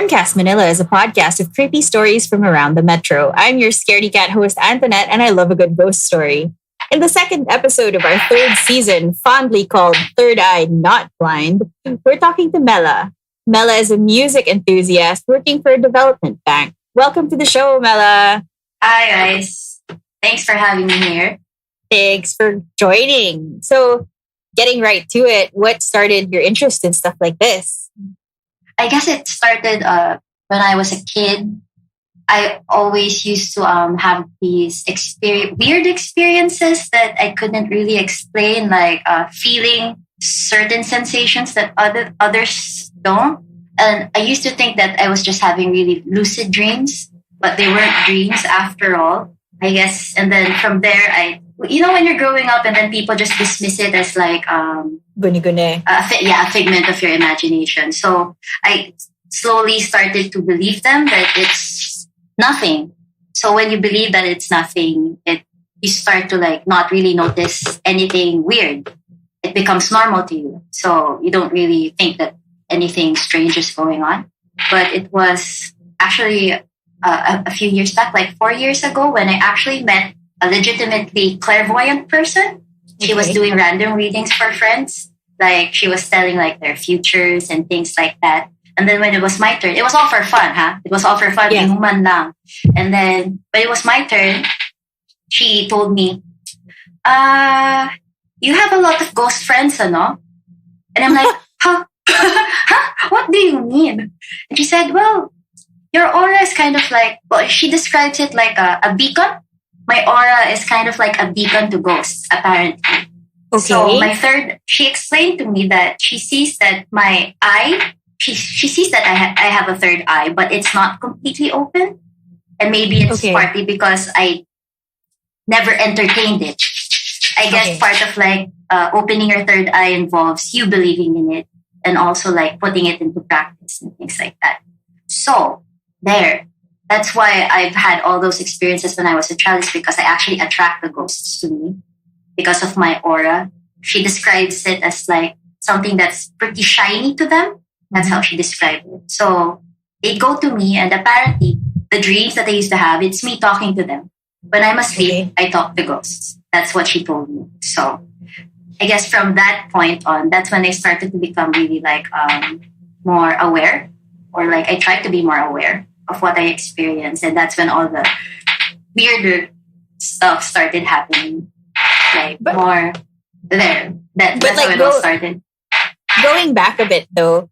Grimcast Manila is a podcast of creepy stories from around the metro. I'm your scaredy cat host, Antoinette, and I love a good ghost story. In the second episode of our third season, fondly called Third Eye Not Blind, we're talking to Mela. Mela is a music enthusiast working for a development bank. Welcome to the show, Mela. Hi, guys. Thanks for having me here. Thanks for joining. So, getting right to it, what started your interest in stuff like this? I guess it started when I was a kid. I always used to have these weird experiences that I couldn't really explain, like feeling certain sensations that others don't. And I used to think that I was just having really lucid dreams, but they weren't dreams after all, I guess. And then from there, when you're growing up and then people just dismiss it as like Guni-guni. A figment of your imagination. So I slowly started to believe them that it's nothing. So when you believe that it's nothing, you start to like not really notice anything weird. It becomes normal to you. So you don't really think that anything strange is going on. But it was actually a few years back, like 4 years ago, when I actually met a legitimately clairvoyant person. She was doing random readings for friends. Like she was telling like their futures and things like that. And then when it was my turn, it was all for fun, huh? It was all for fun. Yeah. Inuman lang. And then when it was my turn, she told me, you have a lot of ghost friends, ano? And I'm like, huh? Huh? What do you mean? And she said, well, your aura is kind of like, well, she describes it like a beacon. My aura is kind of like a beacon to ghosts, apparently. Okay. So she explained to me that she sees that my eye, she sees that I have a third eye, but it's not completely open. And maybe it's partly because I never entertained it. I guess part of like opening your third eye involves you believing in it and also like putting it into practice and things like that. So there. That's why I've had all those experiences when I was a child, is because I actually attract the ghosts to me because of my aura. She describes it as like something that's pretty shiny to them. That's how she described it. So they go to me, and apparently the dreams that I used to have, it's me talking to them. When I'm asleep, I talk to ghosts. That's what she told me. So I guess from that point on, that's when I started to become really like more aware, or like I tried to be more aware of what I experienced. And that's when all the weirder stuff started happening. Like more there. That's like, how it all started. Going back a bit though,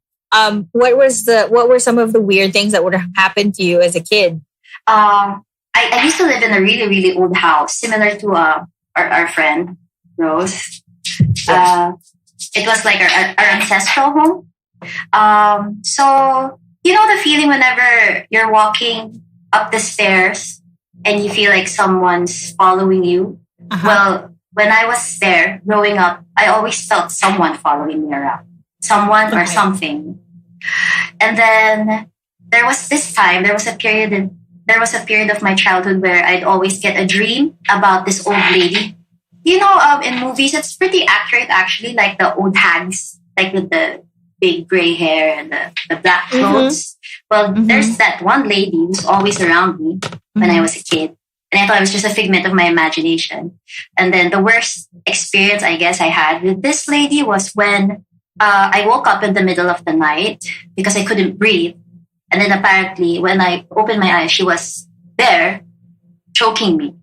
what were some of the weird things that would have happened to you as a kid? I used to live in a really, really old house, similar to our friend Rose. It was like our ancestral home. So you know the feeling whenever you're walking up the stairs and you feel like someone's following you? Uh-huh. Well, when I was there growing up, I always felt someone following me around. Someone or something. And then there was a period of my childhood where I'd always get a dream about this old lady. You know, in movies, it's pretty accurate actually, like the old hags, like with the big gray hair and the black clothes. Well, there's that one lady who's always around me when I was a kid. And I thought it was just a figment of my imagination. And then the worst experience I guess I had with this lady was when I woke up in the middle of the night because I couldn't breathe. And then apparently when I opened my eyes, she was there choking me.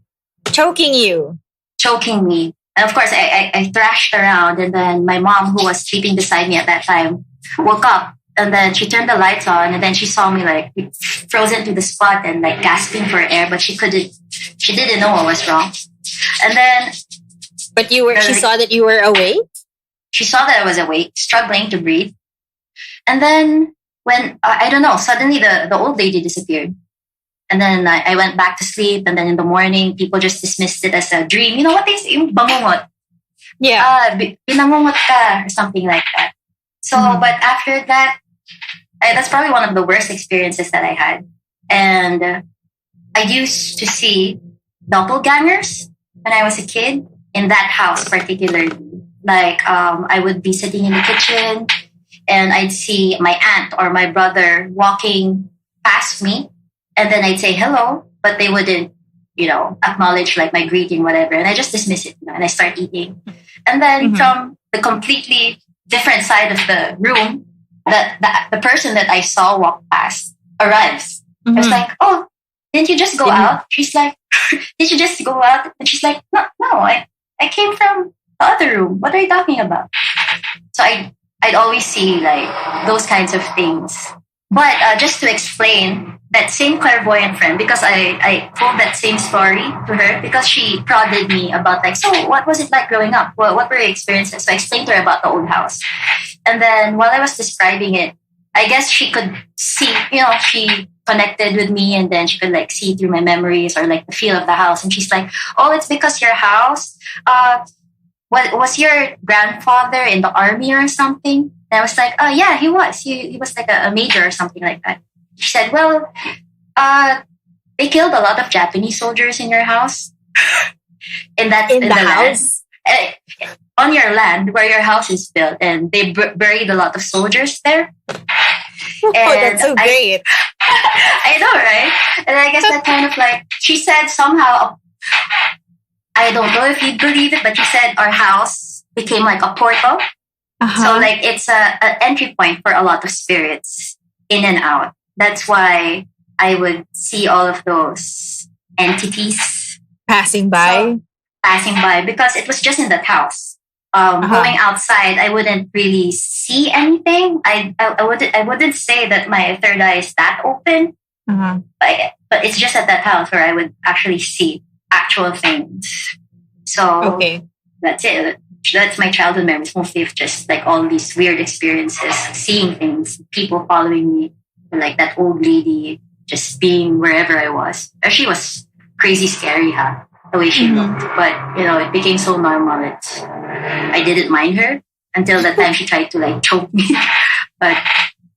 Choking you? Choking me. And of course, I thrashed around, and then my mom, who was sleeping beside me at that time, woke up, and then she turned the lights on, and then she saw me like frozen to the spot and like gasping for air, but she didn't know what was wrong. And then, but she saw that you were awake. She saw that I was awake, struggling to breathe, and then when I don't know, suddenly the old lady disappeared. And then I went back to sleep. And then in the morning, people just dismissed it as a dream. You know what they say? Yung bangungot. Yeah. Binangungot ka, or something like that. So, but after that, that's probably one of the worst experiences that I had. And I used to see doppelgangers when I was a kid in that house particularly. Like, I would be sitting in the kitchen and I'd see my aunt or my brother walking past me, and then I'd say hello, but they wouldn't, acknowledge like my greeting, whatever, and I just dismiss it, and I start eating. And then from the completely different side of the room, the person that I saw walk past arrives. I was like, oh, didn't you just go out? She's like, did you just go out? And she's like, no, I came from the other room. What are you talking about? So I'd always see like those kinds of things. But just to explain, that same clairvoyant friend, because I told that same story to her because she prodded me about like, so what was it like growing up? Well, what were your experiences? So I explained to her about the old house. And then while I was describing it, I guess she could see, she connected with me, and then she could like see through my memories or like the feel of the house. And she's like, oh, it's because your house, what was your grandfather in the army or something? And I was like, oh yeah, he was. He was like a major or something like that. She said, well, they killed a lot of Japanese soldiers in your house. in the house? Land. On your land where your house is built, and they buried a lot of soldiers there. Oh, that's so great. I know, right? And I guess that kind of like, she said somehow, I don't know if you believe it, but she said our house became like a portal. So like it's an entry point for a lot of spirits in and out. That's why I would see all of those entities passing by, because it was just in that house. Going outside, I wouldn't really see anything. I wouldn't say that my third eye is that open, but it's just at that house where I would actually see actual things. So that's it. That's my childhood memories, mostly of just like all these weird experiences, seeing things, people following me, like that old lady just being wherever I was. She was crazy scary, the way she looked. But, it became so normal that I didn't mind her until the time she tried to like choke me. But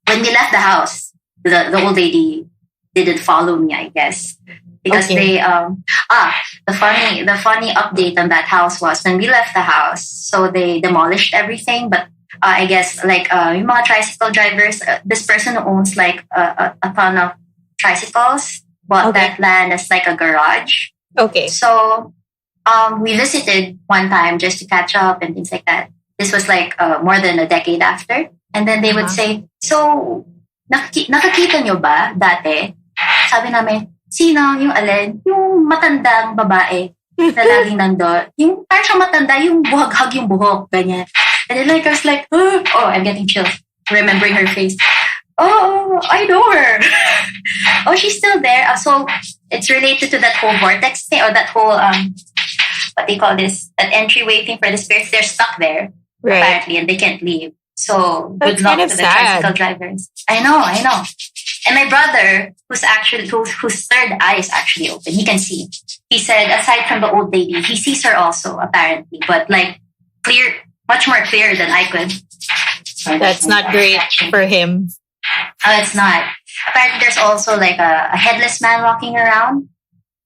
when we left the house, the old lady didn't follow me, I guess. Because they the funny update on that house was when we left the house, so they demolished everything. But I guess like yung mga tricycle drivers, this person who owns like a ton of tricycles bought that land as like a garage. So we visited one time just to catch up and things like that. This was like more than a decade after. And then they would say, so nakakita nyo ba dati? Sabi namin, sino? Yung alin? Yung matandang babae na laging nandun. Yung parang siyang matanda, yung buhag-hag yung buhok, ganyan. And then like, I was like, oh, I'm getting chills remembering her face. Oh, I know her. Oh, she's still there. So it's related to that whole vortex thing, or that whole, what they call this, that entryway thing for the spirits. They're stuck there, apparently, and they can't leave. So good luck to the tricycle drivers. I know. And my brother, whose third eye is actually open, he can see. He said, aside from the old lady, he sees her also, apparently, but like clear, much more clear than I could. That's not great for him. Oh, it's not. Apparently, there's also like a headless man walking around.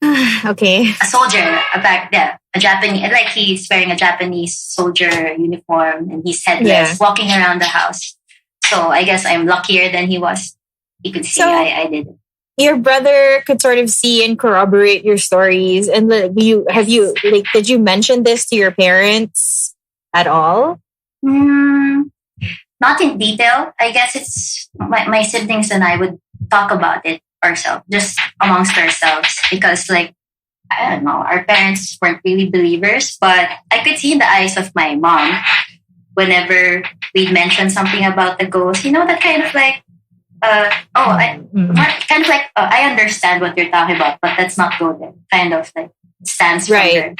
A soldier, a Japanese, like he's wearing a Japanese soldier uniform and he's headless, walking around the house. So I guess I'm luckier than he was. He could see I did it. Your brother could sort of see and corroborate your stories. And did you mention this to your parents at all? Not in detail. I guess it's my siblings and I would talk about it ourselves, just amongst ourselves, because like, I don't know, our parents weren't really believers, but I could see in the eyes of my mom whenever we'd mention something about the ghost, that kind of like, I understand what you're talking about, but let's not go there. Kind of like stands from there.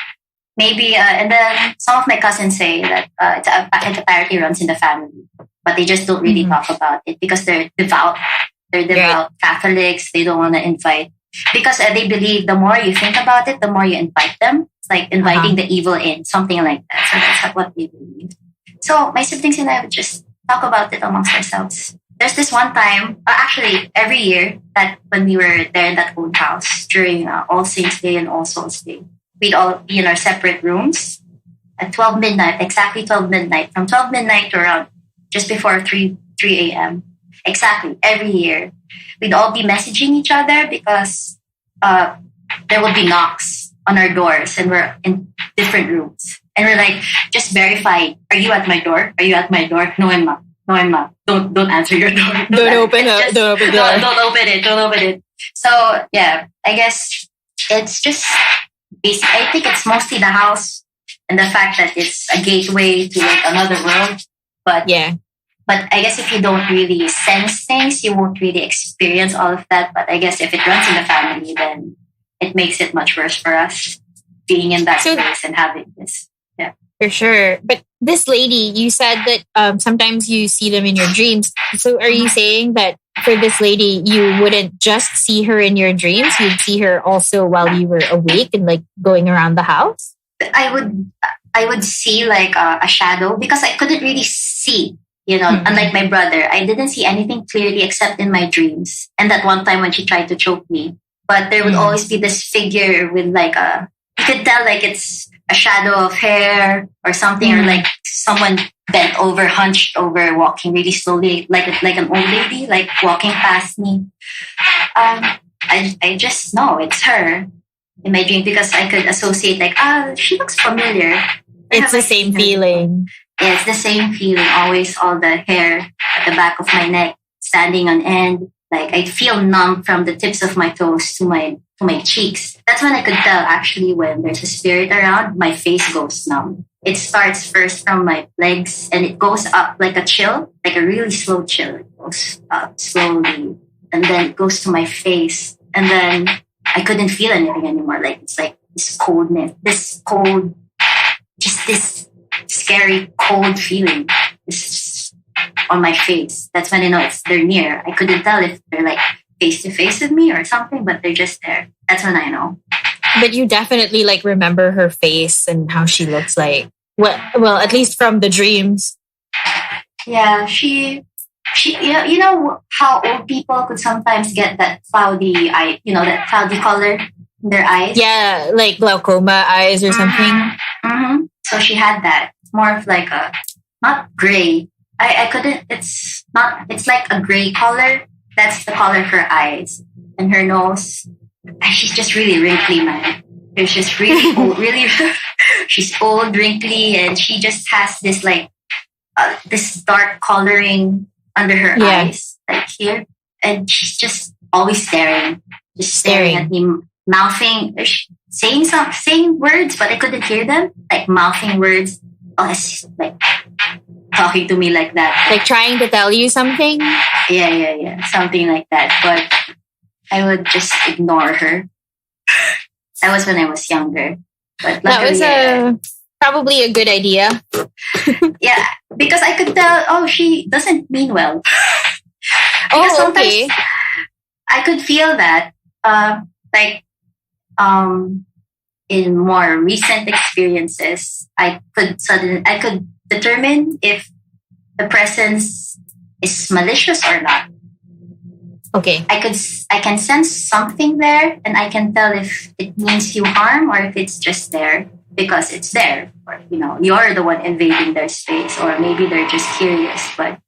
Maybe, and then some of my cousins say that it apparently runs in the family, but they just don't really talk about it because they're devout. They're devout Catholics. They don't want to invite, because they believe the more you think about it, the more you invite them. It's like inviting the evil in, something like that. So that's what they believe. So my siblings and I would just talk about it amongst ourselves. There's this one time, actually every year, that when we were there in that old house during All Saints Day and All Souls Day, we'd all be in our separate rooms at 12 midnight, exactly 12 midnight. From 12 midnight to around just before 3 3 a.m. Exactly, every year. We'd all be messaging each other because there would be knocks on our doors and we're in different rooms. And we're like, just verify, are you at my door? Are you at my door? No, I'm not. No, I'm not. Don't answer your door. Don't open it. Don't open the door. Don't open it. Don't open it. So yeah, I guess it's just basic. I think it's mostly the house and the fact that it's a gateway to like another world. But Yeah. but I guess if you don't really sense things, you won't really experience all of that. But I guess if it runs in the family, then it makes it much worse for us being in that So- place and having this. Yeah. For sure. But this lady, you said that sometimes you see them in your dreams. So are you saying that for this lady, you wouldn't just see her in your dreams? You'd see her also while you were awake and like going around the house? I would see like a shadow because I couldn't really see. Unlike my brother, I didn't see anything clearly except in my dreams. And that one time when she tried to choke me. But there would always be this figure with like you could tell like it's a shadow of hair or something, or like someone bent over, hunched over, walking really slowly, like an old lady, like walking past me. I just know it's her in my dream because I could associate like, she looks familiar. It's the same feeling. Yeah, it's the same feeling. Always all the hair at the back of my neck standing on end. Like I feel numb from the tips of my toes to my cheeks. That's when I could tell actually when there's a spirit around, my face goes numb. It starts first from my legs and it goes up like a chill, like a really slow chill. It goes up slowly and then it goes to my face. And then I couldn't feel anything anymore. Like it's like this coldness, this cold, just this scary cold feeling is on my face. That's when I know they're near. I couldn't tell if they're like face to face with me or something, but they're just there. That's when I know. But you definitely like remember her face and how she looks like. Well, at least from the dreams. Yeah, she. You know how old people could sometimes get that cloudy eye. That cloudy color in their eyes. Yeah, like glaucoma eyes or something. Mm-hmm. So she had that. More of like a not gray. I couldn't. It's not. It's like a gray color. That's the color of her eyes and her nose. And she's just really wrinkly, man. She's just really old. Really, she's old, wrinkly, and she just has this like this dark coloring under her eyes, like here, and she's just always just staring at me, mouthing, saying words, but I couldn't hear them, like mouthing words, like talking to me like that, like trying to tell you something. Yeah, something like that. But I would just ignore her. That was when I was younger. But luckily, that was probably a good idea. Yeah, because I could tell, she doesn't mean well. Because sometimes I could feel that, in more recent experiences, I could determine if the presence is malicious or not. Okay. I can sense something there, and I can tell if it means you harm or if it's just there because it's there, or you're the one invading their space, or maybe they're just curious. But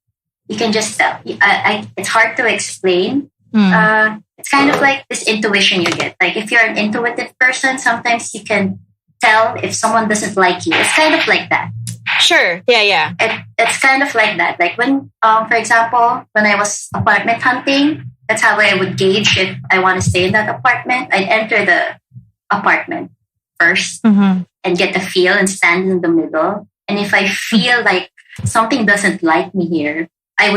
you can just tell. It's hard to explain. It's kind of like this intuition you get. Like if you're an intuitive person, sometimes you can tell if someone doesn't like you. It's kind of like that. Sure. Yeah. It's kind of like that. Like when, for example, when I was apartment hunting, that's how I would gauge if I want to stay in that apartment. I'd enter the apartment first and get the feel and stand in the middle. And if I feel like something doesn't like me here, I'd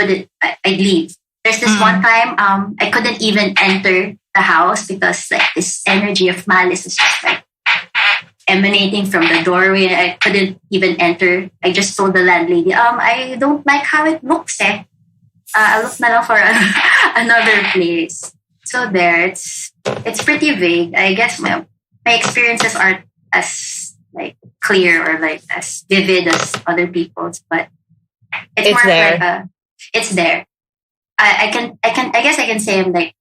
leave. There's this one time I couldn't even enter the house because like this energy of malice is just like emanating from the doorway. I couldn't even enter. I just told the landlady, I don't like how it looks. I'll look na lang for another place. So there, it's pretty vague. I guess my experiences aren't as like clear or like as vivid as other people's, but it's more there. like it's there. I guess I can say I'm like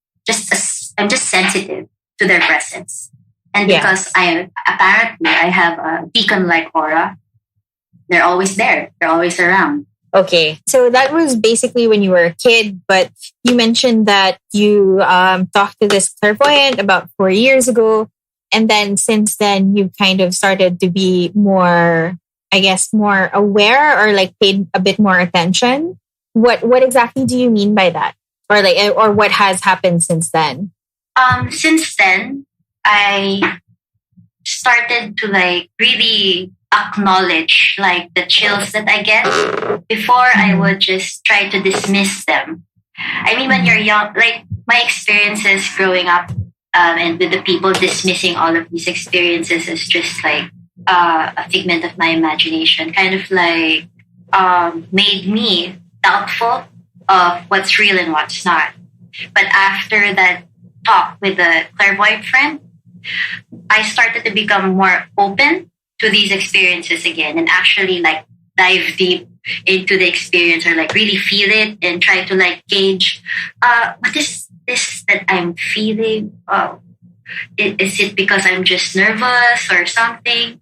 I'm just sensitive to their presence. And because I have a beacon-like aura, they're always there. They're always around. Okay. So that was basically when you were a kid, but you mentioned that you talked to this clairvoyant about 4 years ago. And then since then, you've kind of started to be more, I guess, more aware or like paid a bit more attention. What exactly do you mean by that? Or like, or what has happened since then? Since then, I started to like really acknowledge like the chills that I get. Before, I would just try to dismiss them. I mean, when you're young, like my experiences growing up, and with the people dismissing all of these experiences is just like a figment of my imagination, kind of like made me doubtful of what's real and what's not. But after that talk with the clairvoyant friend, I started to become more open to these experiences again and actually like dive deep into the experience or like really feel it and try to like gauge what is this that I'm feeling. Oh, is it because I'm just nervous or something?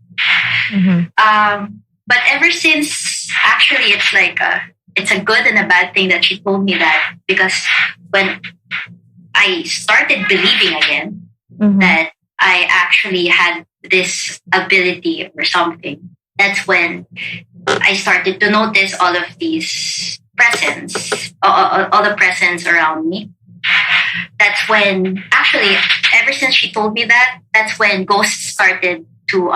But ever since, actually, it's a good and a bad thing that she told me that, because when I started believing again that I actually had this ability or something, that's when I started to notice all of these presence, all the presence around me. That's when, actually, ever since she told me that, that's when ghosts started to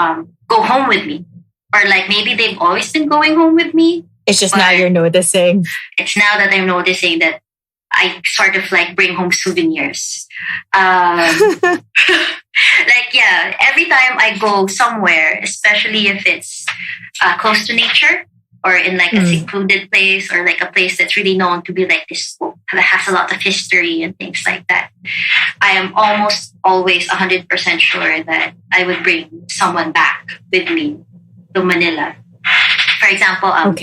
go home with me. Or like maybe they've always been going home with me. It's just now you're noticing. It's now that I'm noticing that I sort of like bring home souvenirs. Like, yeah, every time I go somewhere, especially if it's close to nature or in like a secluded place or like a place that's really known to be like this, that has a lot of history and things like that, I am almost always 100% sure that I would bring someone back with me to Manila. For example, one of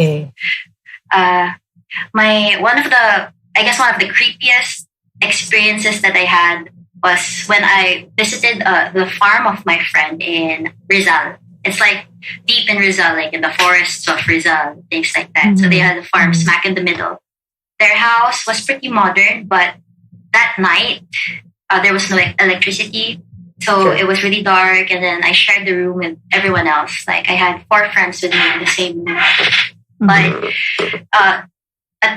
the creepiest experiences that I had was when I visited the farm of my friend in Rizal. It's like deep in Rizal, like in the forests of Rizal, things like that. So they had a farm smack in the middle. Their house was pretty modern, but that night there was no electricity. So it was really dark, and then I shared the room with everyone else. Like I had 4 friends with me in the same room. But at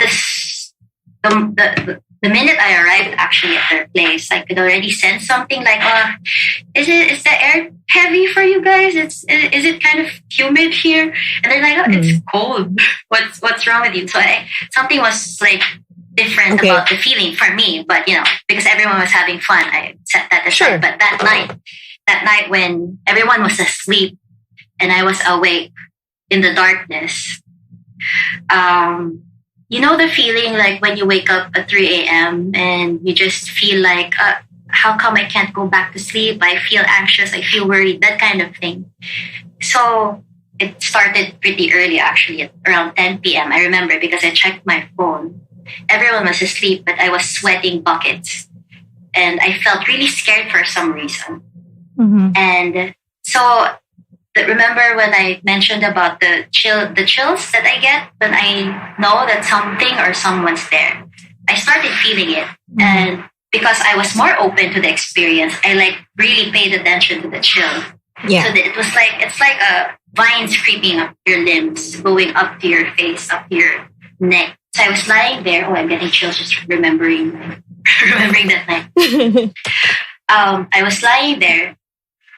the minute I arrived actually at their place, I could already sense something like, is the air heavy for you guys? Is it kind of humid here? And they're like, it's cold. What's wrong with you? So something was like different about the feeling for me, but because everyone was having fun, I set that aside. But that night when everyone was asleep and I was awake in the darkness, the feeling like when you wake up at 3 a.m. and you just feel like, how come I can't go back to sleep? I feel anxious, I feel worried, that kind of thing. So it started pretty early, actually, at around 10 p.m. I remember because I checked my phone. Everyone was asleep, but I was sweating buckets. And I felt really scared for some reason. And so remember when I mentioned about the chills that I get when I know that something or someone's there? I started feeling it. And because I was more open to the experience, I like really paid attention to the chill. Yeah. So it's like a vines creeping up your limbs, going up to your face, up to your neck. So I was lying there. I'm getting chills just remembering that night. I was lying there,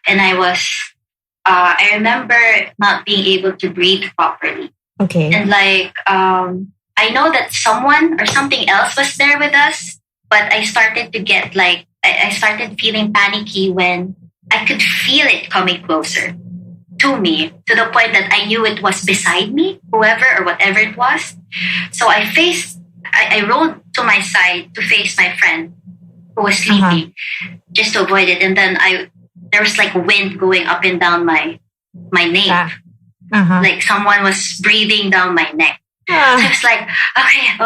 and I remember not being able to breathe properly. Okay. And I know that someone or something else was there with us, but I started to get I started feeling panicky when I could feel it coming closer to me, to the point that I knew it was beside me, whoever or whatever it was. So I rolled to my side to face my friend who was sleeping, just to avoid it. And then there was like wind going up and down my nape. Like someone was breathing down my neck. So I was like,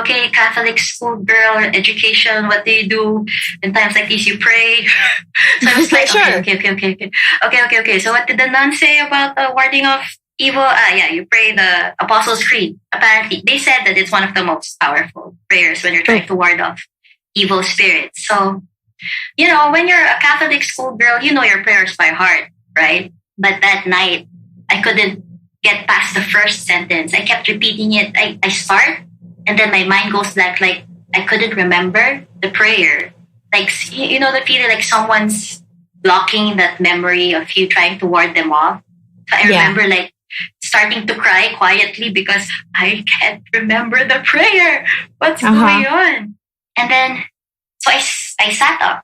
okay, Catholic school girl, education, what do you do? In times like these, you pray. So I was like, okay. So what did the nun say about warding off You pray the Apostles' Creed. Apparently, they said that it's one of the most powerful prayers when you're trying to ward off evil spirits. So, when you're a Catholic schoolgirl, you know your prayers by heart, right? But that night, I couldn't get past the first sentence. I kept repeating it. I start, and then my mind goes blank, like I couldn't remember the prayer. Like, the feeling like someone's blocking that memory of you trying to ward them off. So I remember like starting to cry quietly because I can't remember the prayer. What's going on? And then, so I sat up.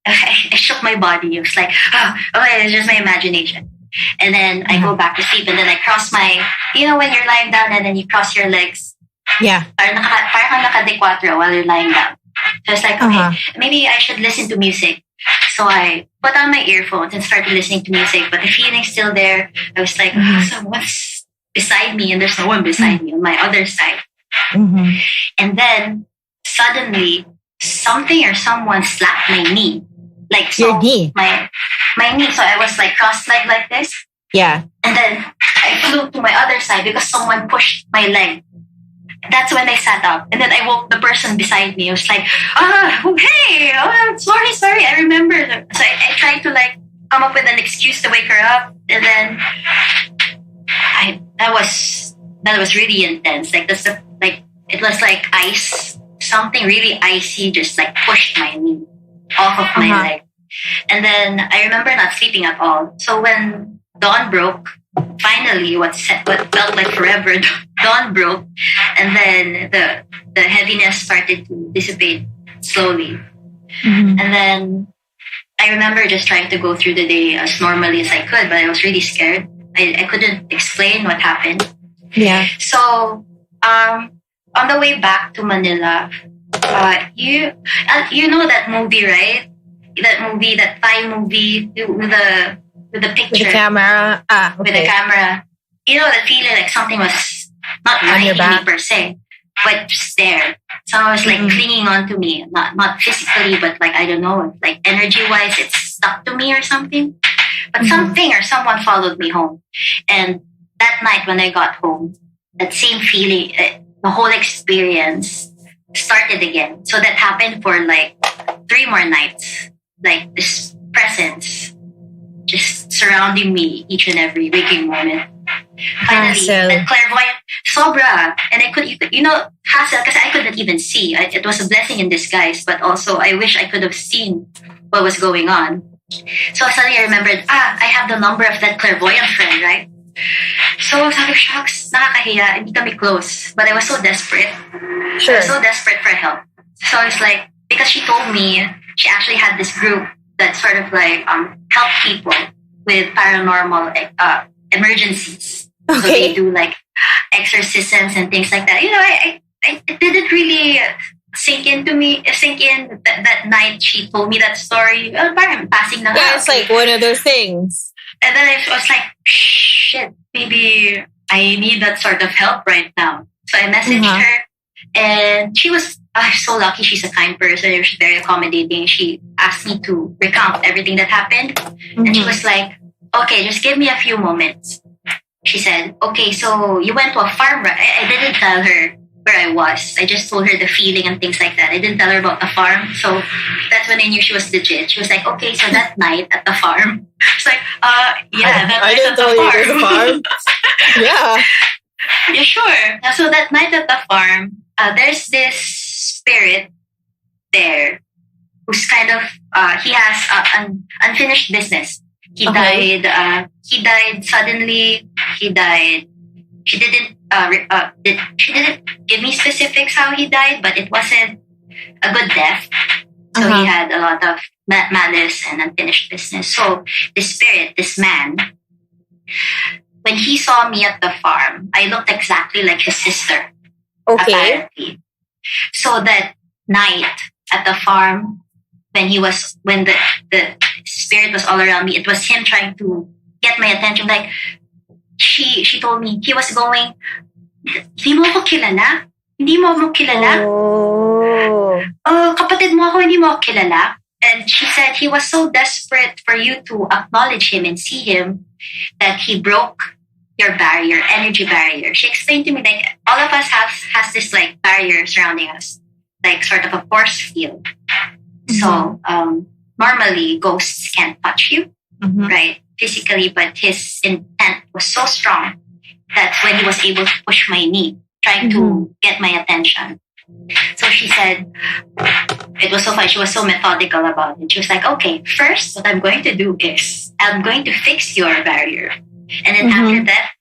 I shook my body. It was like, it's just my imagination. And then I go back to sleep, and then I cross my, when you're lying down and then you cross your legs. Yeah. Parang naka-de-cuatro while you're lying down. So it's like, okay, maybe I should listen to music. So I put on my earphones and started listening to music, but the feeling's still there. I was like, someone's beside me, and there's no one beside me on my other side. And then suddenly something or someone slapped my knee. Like, so your knee? My knee. So I was like cross-legged like this. Yeah. And then I flew to my other side because someone pushed my leg. That's when I sat up. And then I woke the person beside me. I was like, hey, sorry, I remember. So I tried to like come up with an excuse to wake her up. And then that was really intense. Like it was like ice. Something really icy just like pushed my knee off of my leg. And then I remember not sleeping at all. So when dawn broke, finally what felt like forever, dawn broke, and then the heaviness started to dissipate slowly. And then I remember just trying to go through the day as normally as I could, but I was really scared. I couldn't explain what happened. Yeah. So on the way back to Manila, you know that movie, right? That Thai movie with the picture. With the camera. Okay. With the camera. The feeling like something was not biting me per se, but just there. Someone was like clinging on to me. Not physically, but like, I don't know, like energy-wise, it's stuck to me or something. But something or someone followed me home. And that night when I got home, that same feeling, the whole experience started again. So that happened for like 3 more nights. Like this presence just surrounding me each and every waking moment. Finally, the clairvoyant, sobra. And I could, hassle, because I couldn't even see. It was a blessing in disguise, but also I wish I could have seen what was going on. So suddenly I remembered, I have the number of that clairvoyant friend, right? So sabi ko, shucks, nakakahiya, hindi kami close. But I was so desperate. Sure. I was so desperate for help. So it's like, because she told me she actually had this group that sort of like help people with paranormal emergencies. Okay. So they do like exorcisms and things like that. It didn't really sink in that night she told me that story. Parang passing na. Yeah, it's like one of those things. And then I was like, shit, maybe I need that sort of help right now. So I messaged her, and she was so lucky. She's a kind person. She was very accommodating. She asked me to recount everything that happened. And she was like, okay, just give me a few moments. She said, okay, so you went to a farm. I didn't tell her where I was. I just told her the feeling and things like that. I didn't tell her about the farm. So that's when I knew she was legit. She was like, okay, so that night at the farm. It's like, yeah, that night at the farm. Yeah. Yeah, sure. So that night at the farm, there's this spirit there who's kind of, he has an unfinished business. He died suddenly. He died. She didn't give me specifics how he died, but it wasn't a good death. So he had a lot of malice and unfinished business. So this spirit, this man, when he saw me at the farm, I looked exactly like his sister. Okay. Apparently. So that night at the farm, when the spirit was all around me, it was him trying to get my attention. Like, she told me, he was going, hindi mo ako kilala? Hindi mo ako kilala? Kapatid mo ako, hindi mo ako kilala? And she said he was so desperate for you to acknowledge him and see him that he broke your barrier, energy barrier. She explained to me like all of us has this like barrier surrounding us, like sort of a force field. So normally ghosts can't touch you, right, physically, but his intent was so strong that when he was able to push my knee, trying to get my attention. So she said, it was so funny. She was so methodical about it. She was like, okay, first, what I'm going to do is I'm going to fix your barrier. And then after that,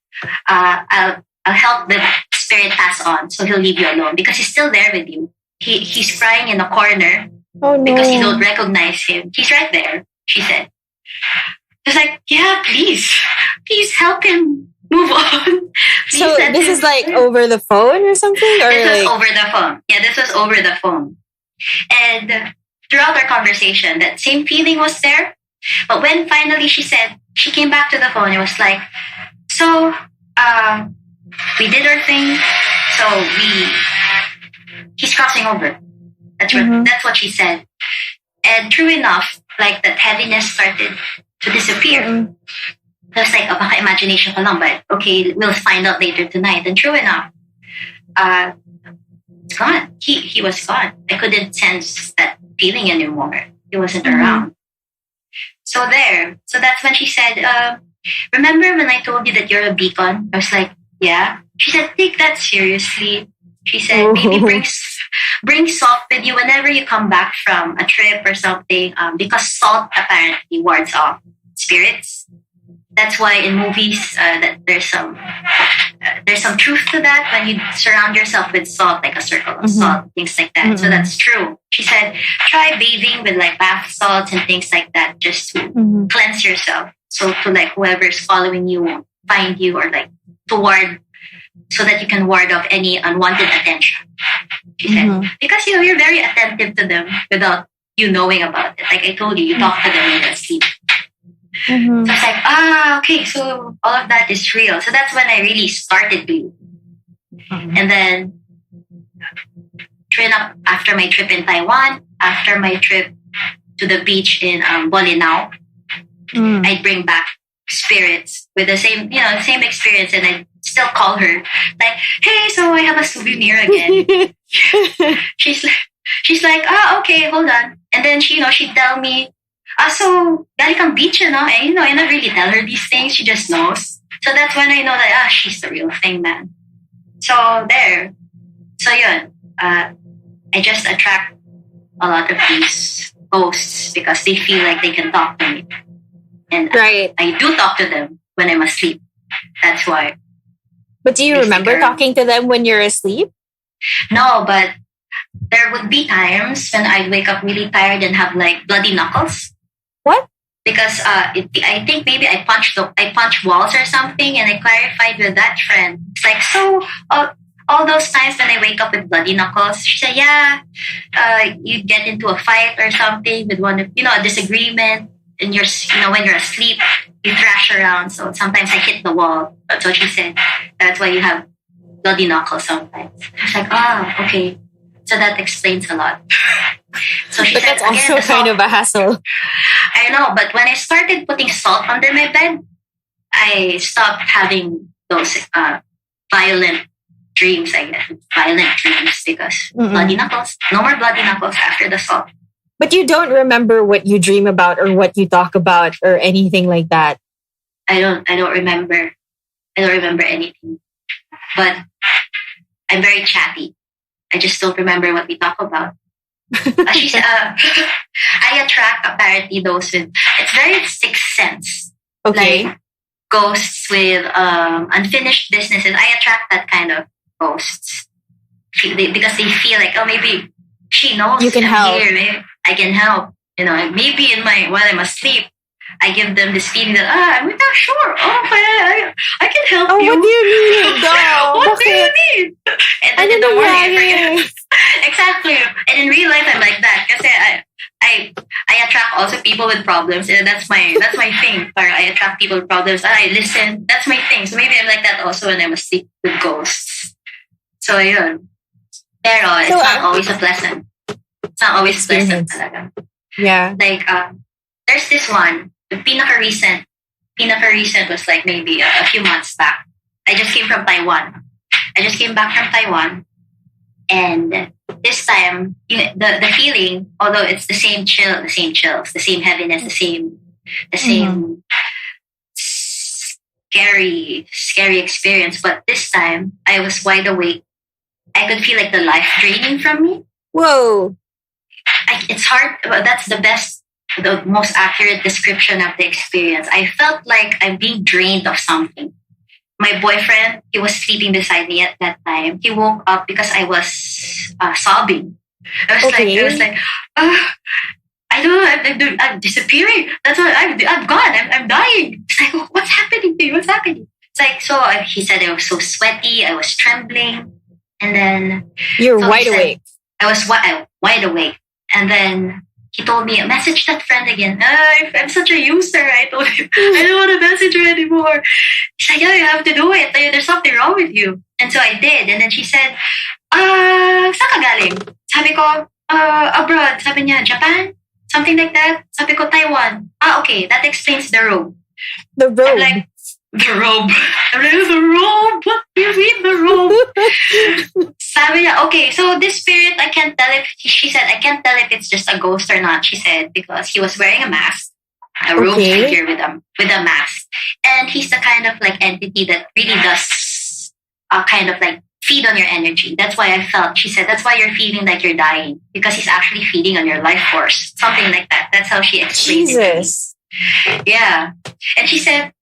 I'll help the spirit pass on. So he'll leave you alone because he's still there with you. He's crying in a corner because you don't recognize him. He's right there, she said. She was like, yeah, please help him move on. So this is like over the phone or something? Or this was over the phone. Yeah, this was over the phone. And throughout our conversation, that same feeling was there. But when finally she said, she came back to the phone, it was like, so we did our thing. So he's crossing over. That's what she said. And true enough, like that heaviness started to disappear. I was like, baka imagination ko lang, but okay, we'll find out later tonight. And true enough, it's gone. He was gone. I couldn't sense that feeling anymore. He wasn't around. So that's when she said, remember when I told you that you're a beacon? I was like, yeah. She said, take that seriously. She said, maybe bring salt with you whenever you come back from a trip or something, because salt apparently wards off spirits. That's why in movies that there's some truth to that. When you surround yourself with salt, like a circle of salt, things like that. So that's true. She said, try bathing with like bath salts and things like that, just to cleanse yourself. So to like whoever's following you won't find you, or like to ward, so that you can ward off any unwanted attention. She said, because you're very attentive to them without you knowing about it. Like I told you talk to them when you're asleep. So I was like, okay, so all of that is real. So that's when I really started believing. And then, after my trip in Taiwan, after my trip to the beach in Bolinao, I'd bring back spirits with the same experience, and I'd still call her like, hey, so I have a souvenir again. she's like, okay, hold on. And then she'd tell me, so galing kang beach, and I not really tell her these things. She just knows. So that's when I know that she's the real thing, man. So there. So yun. I just attract a lot of these ghosts because they feel like they can talk to me. And I do talk to them when I'm asleep. That's why. But do you remember talking to them when you're asleep? No, but there would be times when I'd wake up really tired and have like bloody knuckles. What? Because I think maybe I punched walls or something, and I clarified with that friend. It's like, so all those times when I wake up with bloody knuckles, she said, yeah, you get into a fight or something with one of, a disagreement, and when you're asleep, you thrash around. So sometimes I hit the wall. That's what she said. That's why you have bloody knuckles sometimes. I was like, okay. So that explains a lot. So she but said, that's also kind of a hassle. I know, but when I started putting salt under my bed, I stopped having those violent dreams, I guess. Violent dreams because bloody knuckles. No more bloody knuckles after the salt. But you don't remember what you dream about or what you talk about or anything like that? I don't remember. I don't remember anything. But I'm very chatty. I just don't remember what we talk about. She said, I attract apparently those with, it's very sixth sense. Okay. Like ghosts with unfinished businesses. I attract that kind of ghosts. Because they feel like, maybe she knows you can help. Here, maybe I can help. Maybe while I'm asleep, I give them this feeling that, I'm not sure. I can help you. What do you need? What do you need? And then in the morning, exactly. And in real life, I'm like that. Because I attract also people with problems. And that's my thing. Or I attract people with problems. And I listen. That's my thing. So maybe I'm like that also when I'm asleep with ghosts. So yun. Pero it's not always a pleasant. It's not always pleasant talaga. Yeah. Like, there's this one, the pinaka-recent pinaka-recent was like maybe a few months back. I just came from Taiwan. I just came back from Taiwan. And this time, the feeling, although it's the same chills, the same heaviness, the same scary experience. But this time, I was wide awake. I could feel like the life draining from me. Whoa. It's hard, but that's the most accurate description of the experience. I felt like I'm being drained of something. My boyfriend, he was sleeping beside me at that time. He woke up because I was sobbing. I was like, I don't know, I'm disappearing. That's what I'm gone. I'm dying. It's like, what's happening to you? What's happening? It's like, so he said I was so sweaty. I was trembling. And then you're wide awake. I was wide awake. And then he told me, message that friend again. I'm such a user. I told him, I don't want to message her anymore. She's like, you have to do it. There's something wrong with you. And so I did. And then she said, saan ka galing? Sabi ko, abroad. Sabi niya, Japan? Something like that. Sabi ko, Taiwan. Okay, that explains the robe. The robe? I'm like, the robe. I'm like, the robe? What do you mean, the robe? Sabi niya, okay, so this spirit, I can't tell if, she said, I can't tell if it's just a ghost or not, she said, because he was wearing a mask, a robed figure with a mask. And he's the kind of like entity that really does kind of like feed on your energy. That's why I felt, she said, that's why you're feeling like you're dying, because he's actually feeding on your life force. Something like that. That's how she explained it to me. Yeah. And she said,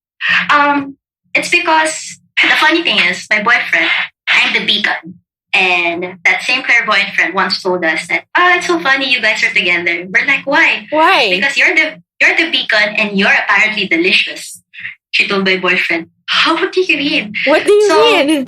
it's because the funny thing is, my boyfriend, I'm the beacon. And that same clairvoyant friend once told us that, it's so funny you guys are together. We're like, why? Why? Because you're the beacon and you're apparently delicious. She told my boyfriend, what do you mean? What do you mean?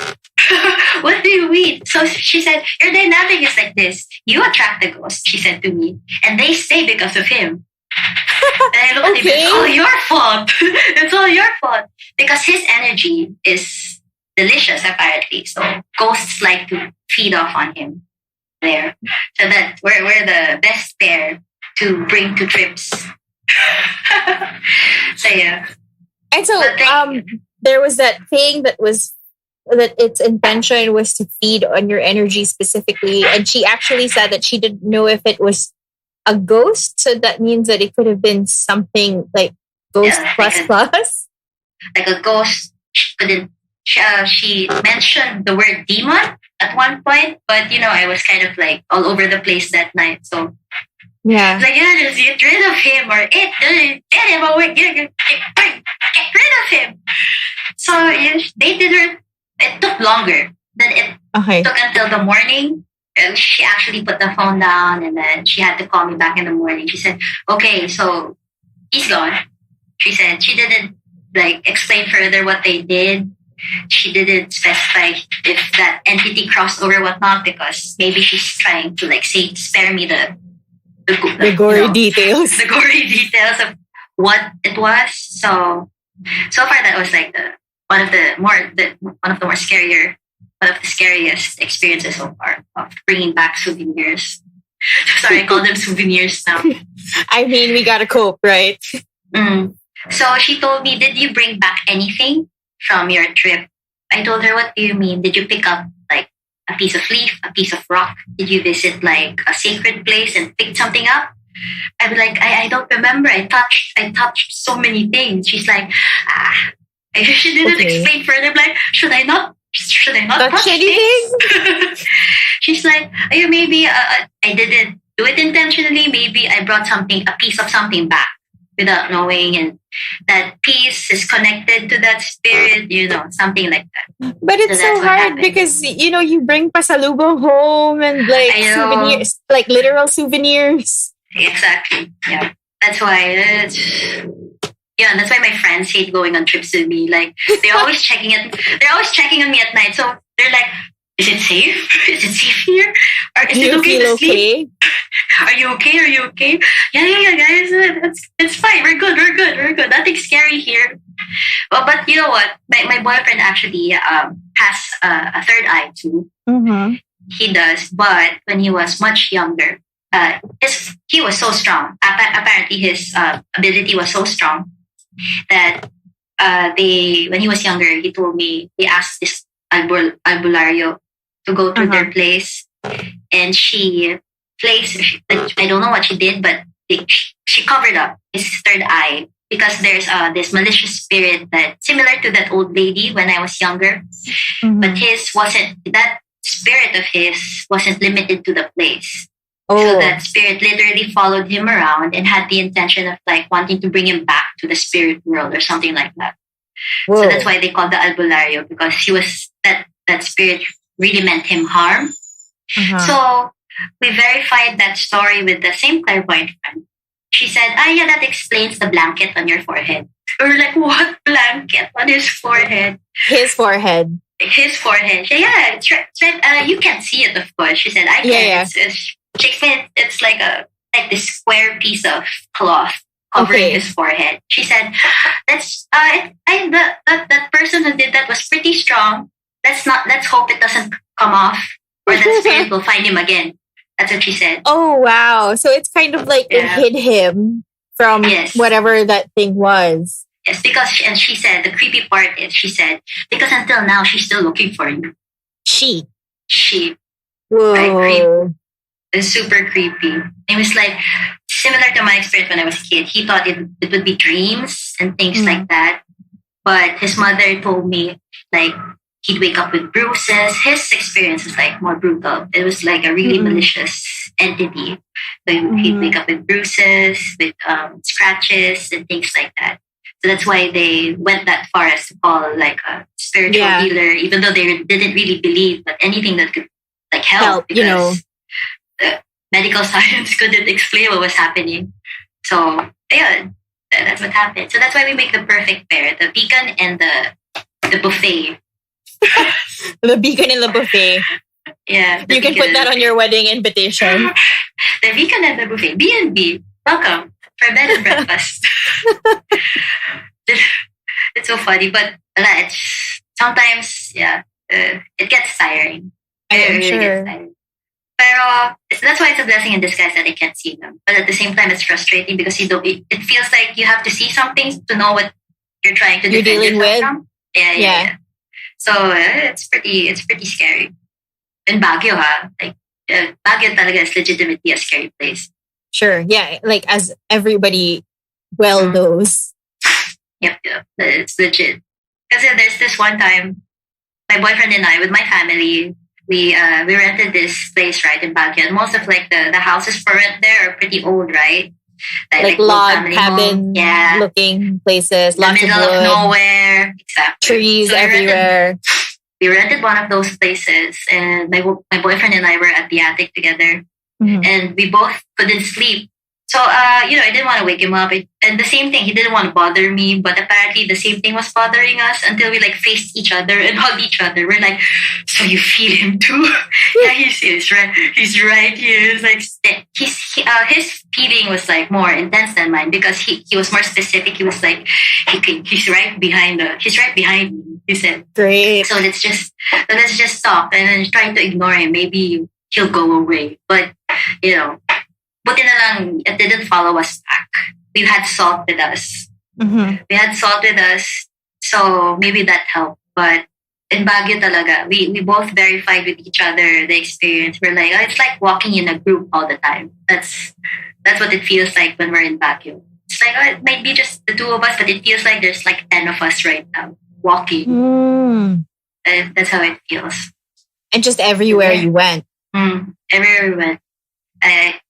What do you mean? So she said, your dynamic is like this. You attract the ghost, she said to me, and they stay because of him. And I looked at him, it's all your fault. It's all your fault. Because his energy is delicious, apparently. So ghosts like to feed off on him there. So that we're the best pair to bring to trips. So yeah. And so there was that thing that its intention was to feed on your energy specifically. And she actually said that she didn't know if it was a ghost. So that means that it could have been something like ghost plus. Like a ghost. She mentioned the word demon at one point, but I was kind of like all over the place that night. So yeah, like just get rid of him or get him away, get rid of him. So they did her. It took longer than it took until the morning. And she actually put the phone down, and then she had to call me back in the morning. She said, "Okay, so he's gone." She said she didn't like explain further what they did. She didn't specify if that entity crossed over or whatnot, because maybe she's trying to like say, spare me the gory details. The gory details of what it was. So far that was like one of the scariest experiences so far of bringing back souvenirs. Sorry, I call them souvenirs now. I mean, we gotta cope, right? So she told me, did you bring back anything from your trip? I told her, what do you mean? Did you pick up like a piece of leaf, a piece of rock? Did you visit like a sacred place and pick something up? I'd be like, I don't remember. I touched so many things. She's like, she didn't explain further. I'm like, should I not touch anything? She's like, maybe I didn't do it intentionally. Maybe I brought a piece of something back without knowing, and that piece is connected to that spirit, something like that. But it's so hard because, you bring pasalubong home and like souvenirs, like literal souvenirs. Exactly. Yeah. That's why that's why my friends hate going on trips with me. Like they're always checking on me at night. So they're like, is it safe? Is it safe here? Or is it okay to sleep? Are you okay? Are you okay? Yeah, guys. It's fine. We're good. Nothing scary here. Well, but you know what? My boyfriend actually has a third eye too. Mm-hmm. He does. But when he was much younger, he was so strong. Apparently his ability was so strong that they when he was younger, he told me he asked this albulario to go to their place, and she placed. I don't know what she did, but she covered up his third eye because there's this malicious spirit that similar to that old lady when I was younger, but his wasn't. That spirit of his wasn't limited to the place. So that spirit literally followed him around and had the intention of like wanting to bring him back to the spirit world or something like that. Whoa. So that's why they called the albulario, because he was that spirit really meant him harm. So we verified that story with the same clairvoyant friend. She said, yeah, that explains the blanket on your forehead. We were like, what blanket on his forehead? His forehead. His forehead. Yeah, it's right. You can't see it, of course. She said, I can. Yeah. She said it's like this square piece of cloth covering his forehead. She said, "That's that person who did that was pretty strong. Let's hope it doesn't come off, or that spirit will find him again." That's what she said. Oh wow! So it's kind of like it hid him from whatever that thing was. Yes, because and she said the creepy part is she said because until now she's still looking for you. She. Whoa. It's super creepy. It was like similar to my experience when I was a kid. He thought it would be dreams and things like that. But his mother told me like he'd wake up with bruises. His experience is like more brutal. It was like a really malicious entity. So he'd wake up with bruises, with scratches and things like that. So that's why they went that far as to call like a spiritual healer, even though they didn't really believe that anything that could like help because medical science couldn't explain what was happening. So yeah, that's what happened. So that's why we make the perfect pair: the beacon and the buffet. The beacon and the buffet. Yeah, you can put that on your wedding invitation. The beacon and the buffet. B&B. Welcome for bed and breakfast. It's so funny, but it's sometimes it gets tiring. It really gets tiring. Pero that's why it's a blessing in disguise that I can't see them. But at the same time, it's frustrating because it feels like you have to see something to know what you're trying to defend yourself from. Yeah. So it's pretty scary. In Baguio, like Baguio talaga is legitimately a scary place. Sure. Yeah. Like as everybody well knows. Yep. It's legit. Because there's this one time, my boyfriend and I, with my family, we rented this place right in Baguio, and most of like the houses for rent there are pretty old, right? Like log cabin looking places, lots middle of wood, nowhere, exactly. Trees everywhere. We rented one of those places, and my boyfriend and I were at the attic together, and we both couldn't sleep. So, I didn't want to wake him up. And the same thing, he didn't want to bother me, but apparently the same thing was bothering us until we like faced each other and hugged each other. We're like, so you feel him too? Yeah, he's right. He's right here. It's like, his feeling was like more intense than mine because he was more specific. He was like, he's right behind me, he said. Great. So let's just stop and then trying to ignore him. Maybe he'll go away. But, buti na lang, it didn't follow us back. We had salt with us. We had salt with us, so maybe that helped. But in Baguio talaga, we both verified with each other the experience. We're like, it's like walking in a group all the time. That's what it feels like when we're in Baguio. It's like, it might be just the two of us, but it feels like there's like 10 of us right now walking. And that's how it feels. And just everywhere you went. Everywhere we went.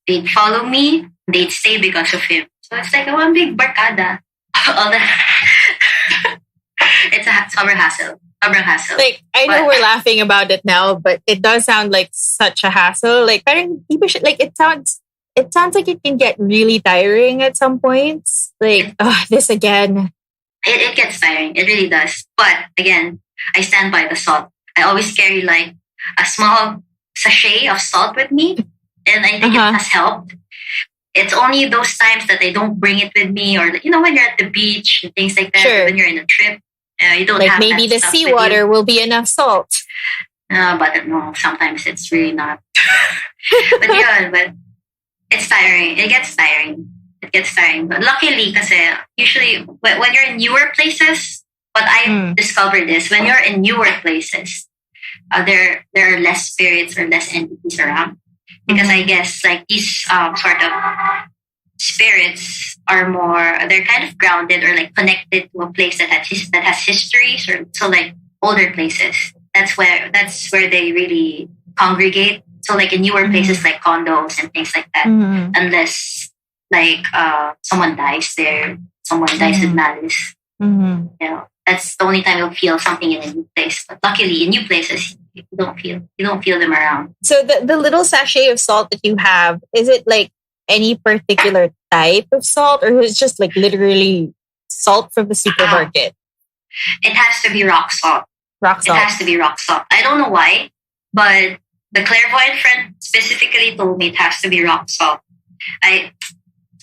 They'd follow me, they'd stay because of him. So it's like one big barkada. It's a summer hassle. Like, I know we're laughing about it now, but it does sound like such a hassle. Like, parang people should, like, it sounds like it can get really tiring at some points. Like, this again. It gets tiring. It really does. But again, I stand by the salt. I always carry like a small sachet of salt with me. And I think it has helped. It's only those times that I don't bring it with me, or when you're at the beach and things like that. Sure. When you're in a trip, you don't like have maybe that the stuff seawater will be enough salt. But no, sometimes it's really not. But it's tiring. It gets tiring. It gets tiring. But luckily, kasi usually when you're in newer places, what I've discovered is when you're in newer places, there are less spirits or less entities around. Because I guess like these sort of spirits are more, they're kind of grounded or like connected to a place that has history. So like older places. That's where they really congregate. So like in newer places like condos and things like that, unless like someone dies there, someone dies with malice. You know, that's the only time you'll feel something in a new place. But luckily, in new places, you don't feel them around. So the little sachet of salt that you have, is it like any particular type of salt, or is it just like literally salt from the supermarket? It has to be rock salt. Rock salt. It has to be rock salt. I don't know why, but the clairvoyant friend specifically told me it has to be rock salt.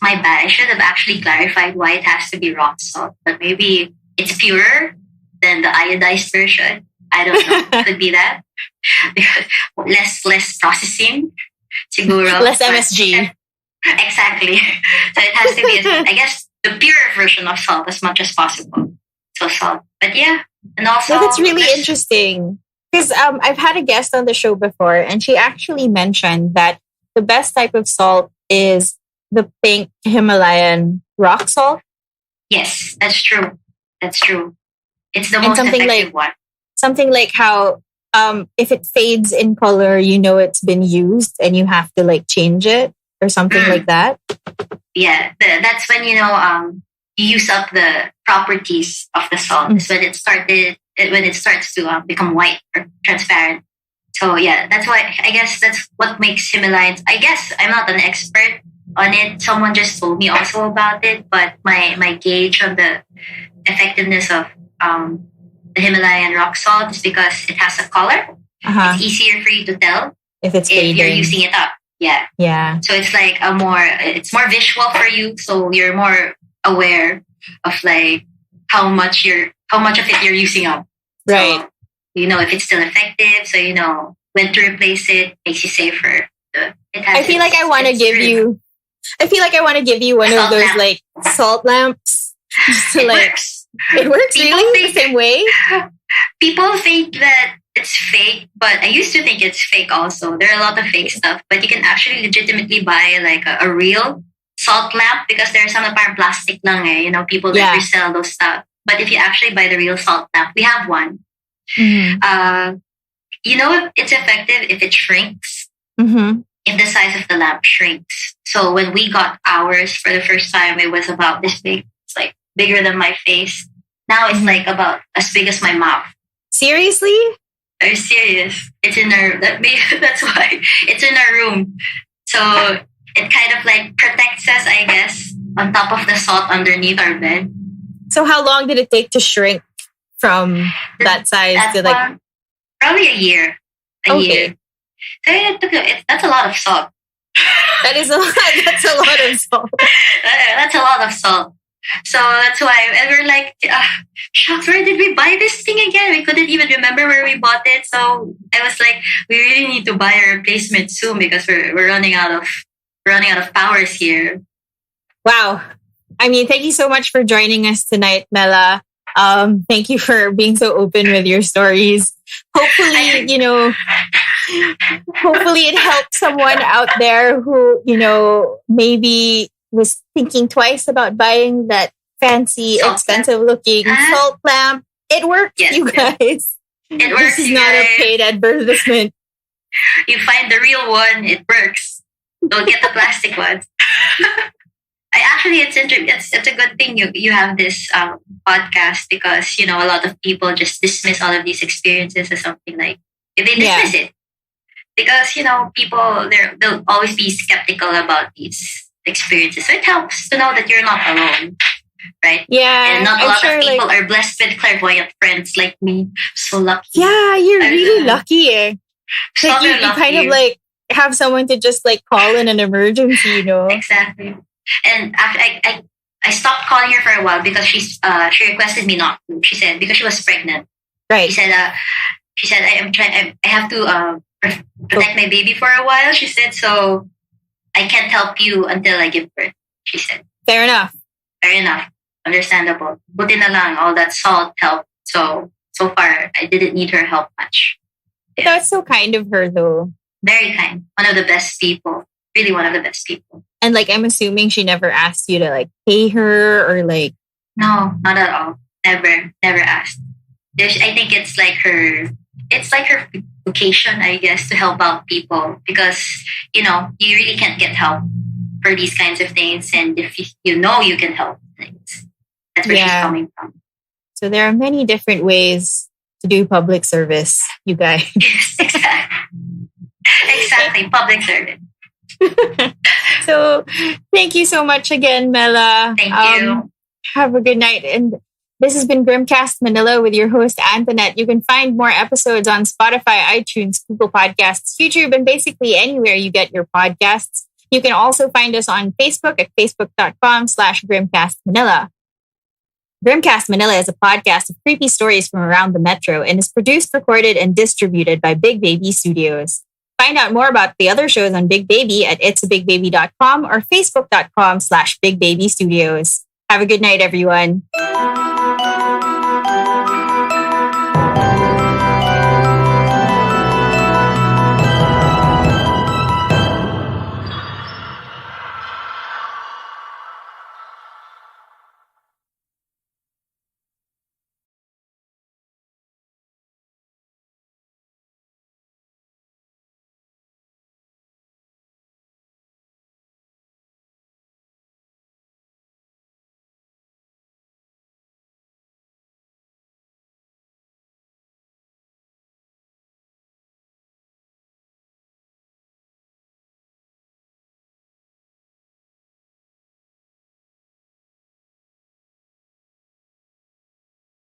My bad. I should have actually clarified why it has to be rock salt, but maybe it's purer than the iodized version. I don't know. Could be that. Because less processing. Siguro. Less MSG. Exactly. So it has to be, I guess, the purer version of salt as much as possible. So salt. But yeah. And also, yeah, that's really interesting. Because I've had a guest on the show before, and she actually mentioned that the best type of salt is the pink Himalayan rock salt. Yes, that's true. That's true. It's the most effective one. Something like how if it fades in color, you know it's been used and you have to like change it or something like that. Yeah, that's when you use up the properties of the salt. It's when it starts to become white or transparent. So yeah, that's why I guess that's what makes Himalayans. I guess I'm not an expert on it. Someone just told me also about it, but my gauge on the effectiveness of the Himalayan rock salt is because it has a color. It's easier for you to tell if you're using it up. Yeah. Yeah. So it's like it's more visual for you, so you're more aware of like how much of it you're using up. Right. So, you know if it's still effective, so you know when to replace it, makes you safer. I feel like I want to give you one of those lamp. Like salt lamps. It works. It works really the same way. People think that it's fake, but I used to think it's fake also. There are a lot of fake stuff, but you can actually legitimately buy like a real salt lamp because there are some that are plastic lang eh. You know, people that resell those stuff. But if you actually buy the real salt lamp, we have one. You know, it's effective if it shrinks. If the size of the lamp shrinks. So when we got ours for the first time, it was about this big. It's like bigger than my face. Now it's like about as big as my mouth. Seriously? I'm serious. It's in our. That's why it's in our room. So it kind of like protects us, I guess, on top of the salt underneath our bed. So how long did it take to shrink from that size to like? Probably a year. A year. So that's a lot of salt. That's a lot of salt. That's a lot of salt. So that's why, and we're like, shucks, where did we buy this thing again? We couldn't even remember where we bought it. So I was like, we really need to buy a replacement soon because we're running out of powers here. Wow. I mean, thank you so much for joining us tonight, Mela. Thank you for being so open with your stories. Hopefully, hopefully it helped someone out there who, maybe was thinking twice about buying that fancy, expensive looking salt lamp. It works, you guys. It works. This is not a paid advertisement. You find the real one, it works. Don't get the plastic ones. It's a good thing you have this podcast because a lot of people just dismiss all of these experiences as something like they dismiss it because people they'll always be skeptical about these experiences. So it helps to know that you're not alone, right? Yeah, and not a lot of people are blessed with clairvoyant friends like me. So lucky. Yeah, you're really lucky. Like you kind of like have someone to just like call in an emergency, Exactly. And I stopped calling her for a while because she requested me not to. She said because she was pregnant. Right. She said I have to protect my baby for a while. She said so I can't help you until I give birth. she said. Fair enough. Fair enough. Understandable. Buti na lang, all that salt helped. So far, I didn't need her help much. Yeah. That's so kind of her, though. Very kind. One of the best people. Really one of the best people. And like, I'm assuming she never asked you to like pay her or like... No, not at all. Never asked. I think it's like her vocation, I guess, to help out people because, you really can't get help for these kinds of things. And if you can help things, that's where she's coming from. So there are many different ways to do public service, you guys. Yes, exactly. Public service. So thank you so much again, Mela. Thank you. Have a good night. And this has been Grimcast Manila with your host, Antoinette. You can find more episodes on Spotify, iTunes, Google Podcasts, YouTube, and basically anywhere you get your podcasts. You can also find us on Facebook at facebook.com/Grimcast Manila. Grimcast Manila is a podcast of creepy stories from around the metro and is produced, recorded, and distributed by Big Baby Studios. Find out more about the other shows on Big Baby at itsabigbaby.com or facebook.com/Big Baby Studios. Have a good night, everyone.